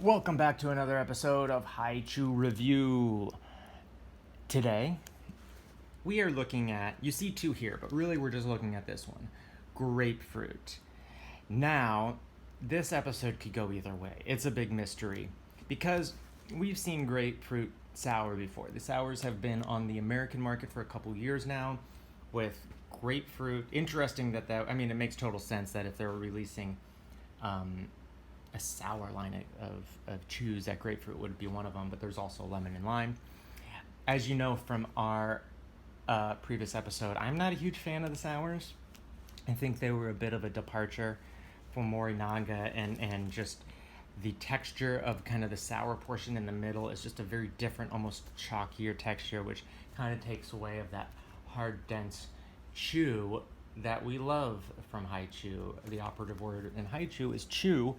Welcome back to another episode of Haichu Review. Today, we are looking at, you see two here, but really we're just looking at this one, grapefruit. Now, this episode could go either way. It's a big mystery because we've seen grapefruit sour before. The sours have been on the American market for a couple years now with grapefruit. Interesting I mean, it makes total sense that if they're releasing a sour line of chews, that grapefruit would be one of them, but there's also lemon and lime. As you know from our previous episode, I'm not a huge fan of the sours. I think they were a bit of a departure from Morinaga, and just the texture of kind of the sour portion in the middle is just a very different, almost chalkier texture, which kind of takes away of that hard, dense chew that we love from haichu. The operative word in haichu is chew,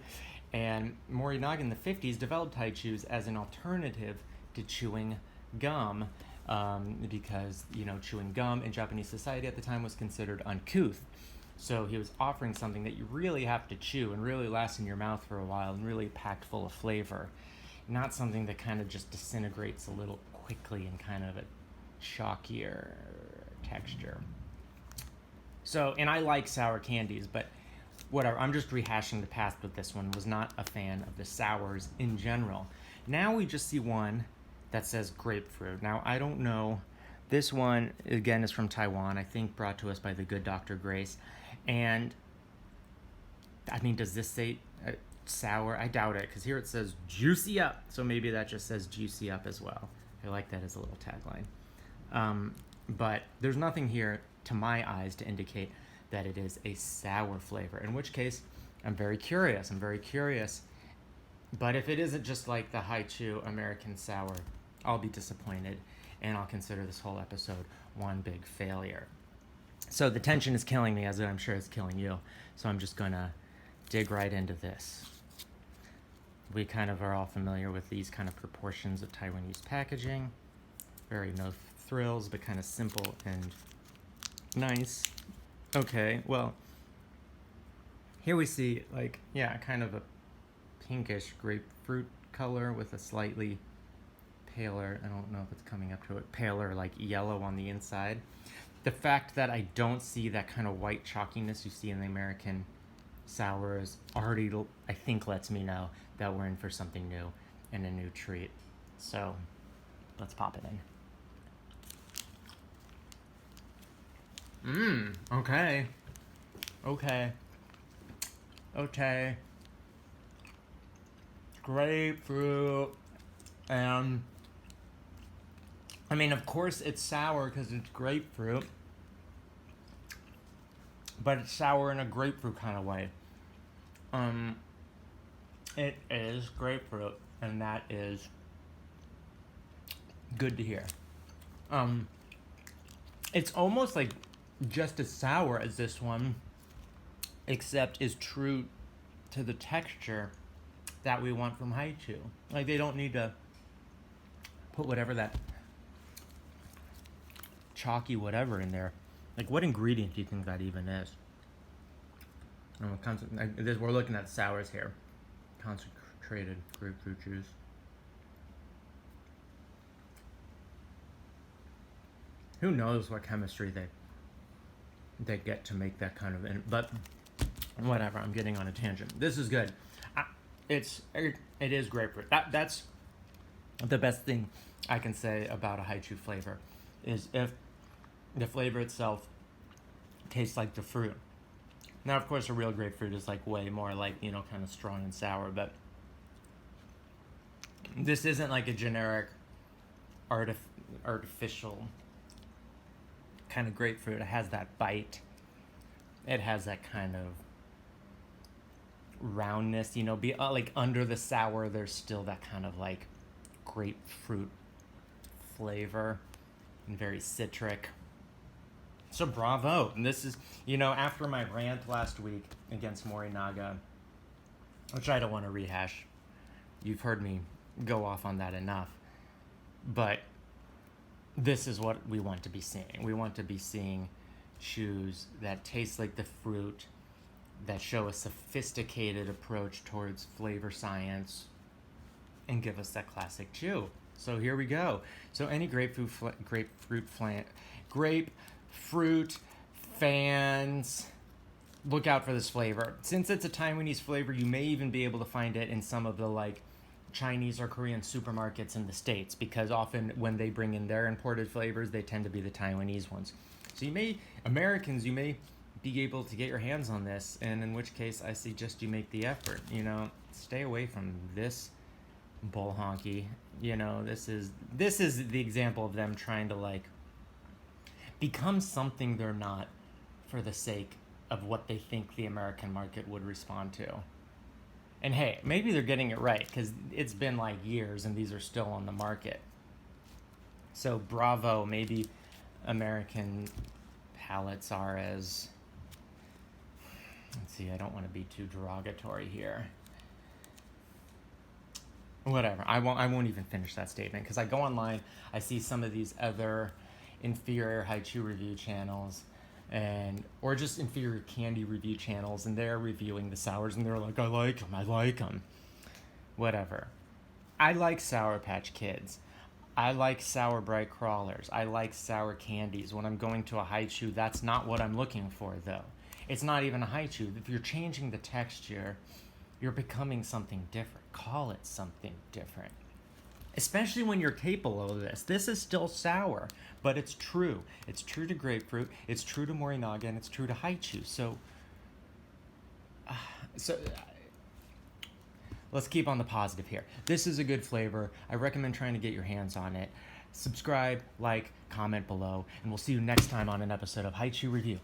and Morinaga in the 50s developed haichus as an alternative to chewing gum, because chewing gum in Japanese society at the time was considered uncouth. So he was offering something that you really have to chew and really lasts in your mouth for a while and really packed full of flavor, not something that kind of just disintegrates a little quickly in kind of a chalkier texture. So, and I like sour candies, but whatever, I'm just rehashing the past with this one. Was not a fan of the sours in general. Now we just see one that says grapefruit. Now, I don't know. This one, again, is from Taiwan, I think brought to us by the good Dr. Grace. And, I mean, does this say sour? I doubt it, because here it says juicy up. So maybe that just says juicy up as well. I like that as a little tagline. But there's nothing here, to my eyes, to indicate that it is a sour flavor, in which case I'm very curious. But if it isn't just like the haichu American sour, I'll be disappointed, and I'll consider this whole episode one big failure. So the tension is killing me, as I'm sure it's killing you, so I'm just gonna dig right into this. We kind of are all familiar with these kind of proportions of Taiwanese packaging. Very no thrills, but kind of simple and nice. Okay, well, here we see, kind of a pinkish grapefruit color with a slightly paler, I don't know if it's coming up to it, paler, like yellow on the inside. The fact that I don't see that kind of white chalkiness you see in the American sours already, I think, lets me know that we're in for something new and a new treat. So, let's pop it in. Okay. Grapefruit. And, I mean, of course it's sour because it's grapefruit. But it's sour in a grapefruit kind of way. It is grapefruit, and that is good to hear. It's almost like just as sour as this one, except is true to the texture that we want from haichu. Like, they don't need to put whatever that chalky whatever in there. Like, what ingredient do you think that even is? We're looking at sours here. Concentrated grapefruit juice. Who knows what chemistry they get to make that kind of, but whatever, I'm getting on a tangent. This is good. It is grapefruit. That's the best thing I can say about a haichu flavor, is if the flavor itself tastes like the fruit. Now, of course, a real grapefruit is like way more like, kind of strong and sour, but this isn't like a generic artificial kind of grapefruit. It has that bite. It has that kind of roundness, like under the sour, there's still that kind of like grapefruit flavor and very citric. So bravo. And this is, after my rant last week against Morinaga, which I don't want to rehash. You've heard me go off on that enough. But this is what we want to be seeing. We want to be seeing chews that taste like the fruit, that show a sophisticated approach towards flavor science, and give us that classic chew. So here we go. So any grapefruit fans, look out for this flavor. Since it's a Taiwanese flavor, you may even be able to find it in some of the like Chinese or Korean supermarkets in the States, because often when they bring in their imported flavors, they tend to be the Taiwanese ones. So you may be able to get your hands on this, and in which case I suggest you make the effort. Stay away from this bull honky. This is the example of them trying to like become something they're not for the sake of what they think the American market would respond to. And hey, maybe they're getting it right, because it's been like years and these are still on the market. So bravo, maybe American palates are as, let's see, I don't want to be too derogatory here. Whatever, I won't even finish that statement, because I go online, I see some of these other inferior haichu review channels, or just inferior candy review channels, and they're reviewing the sours and they're like, I like them. Whatever. I like Sour Patch Kids. I like Sour Bright Crawlers. I like sour candies. When I'm going to a haichu, that's not what I'm looking for, though. It's not even a haichu. If you're changing the texture, you're becoming something different. Call it something different. Especially when you're capable of this. This is still sour, but it's true. It's true to grapefruit, it's true to morinaga, and it's true to haichu. So let's keep on the positive here. This is a good flavor. I recommend trying to get your hands on it. Subscribe, like, comment below, and we'll see you next time on an episode of Haichu Review.